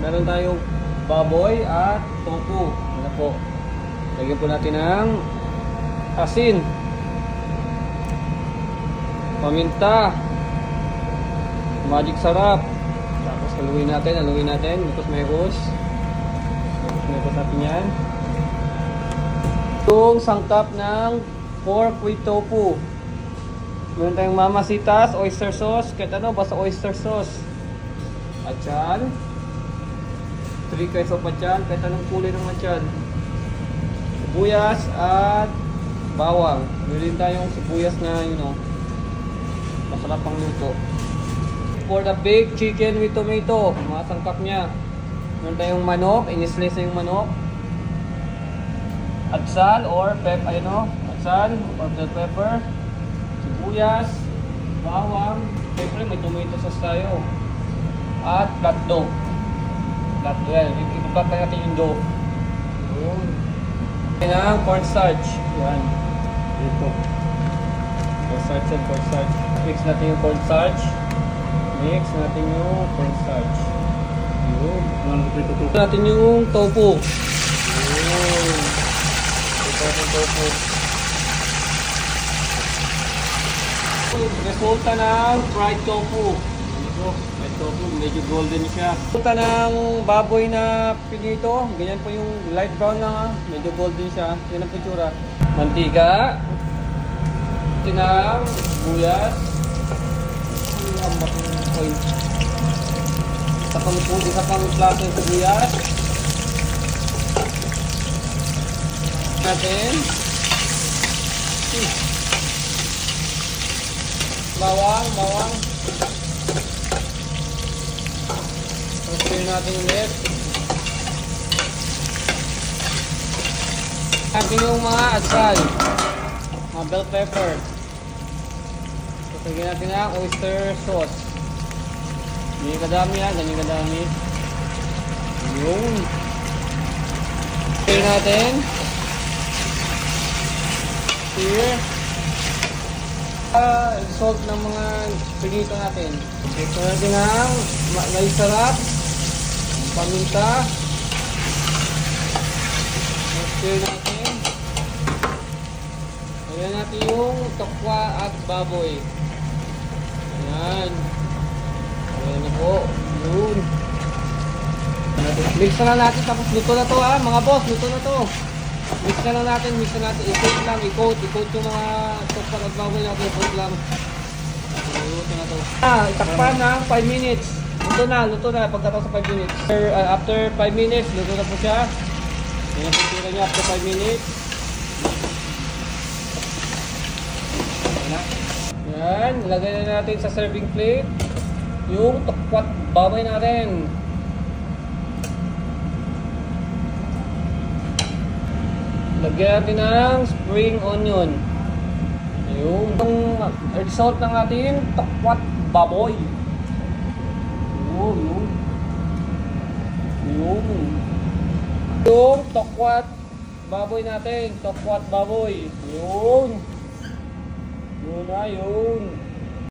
Meron tayong baboy at tofu. Ano po? Lagyan po natin ng asin, paminta, magic sarap. Tapos haluin natin. Mikos natin yan. Itong sangkap ng pork with tofu. Meron tayong mamasitas, oyster sauce, kahit ano, basta oyster sauce. Atyan. 3 peso pa dyan, kahit anong kulay ng atyan. Sibuyas at bawang. Meron tayong sibuyas na, masarap pang luto. For the baked chicken with tomato, mga sangkap niya. Meron tayong manok, in-slice na yung manok. Atsal or atsal or bell pepper. Sibuyas, bawang, siyempre may tomato sauce tayo. At flat dough. Yan, ibukat na natin yung dough. Yun. Yan ang cornstarch. Yan. Dito. Cornstarch. Mix natin yung cornstarch. Yun. Ito natin yung tofu. Yun. Ito natin yung tofu. Resulta ng fried tofu. Fried tofu, medyo golden siya. Resulta ng baboy na pinito. Ganyan po yung light brown lang, medyo golden siya. Yan ang pitsura. Mantika, tinang, buyas, isa pang plato yung sibuyas natin, bawang stir natin ulit. Natin yung mga atsal, mga bell pepper. Lagyan natin ang oyster sauce. Ganyan kadami ganyan kadami. Yun. Stir natin. Salt ng mga pinito natin. Ito natin ang may sarap, paminta. Stir natin. Ayan natin yung tokwa at baboy. Ayan. Ayan na po. Yun. Mix na lang natin, tapos luto na to mga boss, luto na to. Mix na lang natin, i-coat yung mga tokwa at baboy natin, i-coat lang. Luto na to. Itakpan ng 5 minutes. Luto na pagkatapos sa 5 minutes. After 5 minutes, luto na po siya. Yan ang pintira niya after 5 minutes. Yan, ilagay na natin sa serving plate yung tokwat baboy natin. Lagyan natin ng spring onion. Yung result ng ating tokwat baboy. Yung tokwat baboy natin, tokwat baboy. Yun na yun.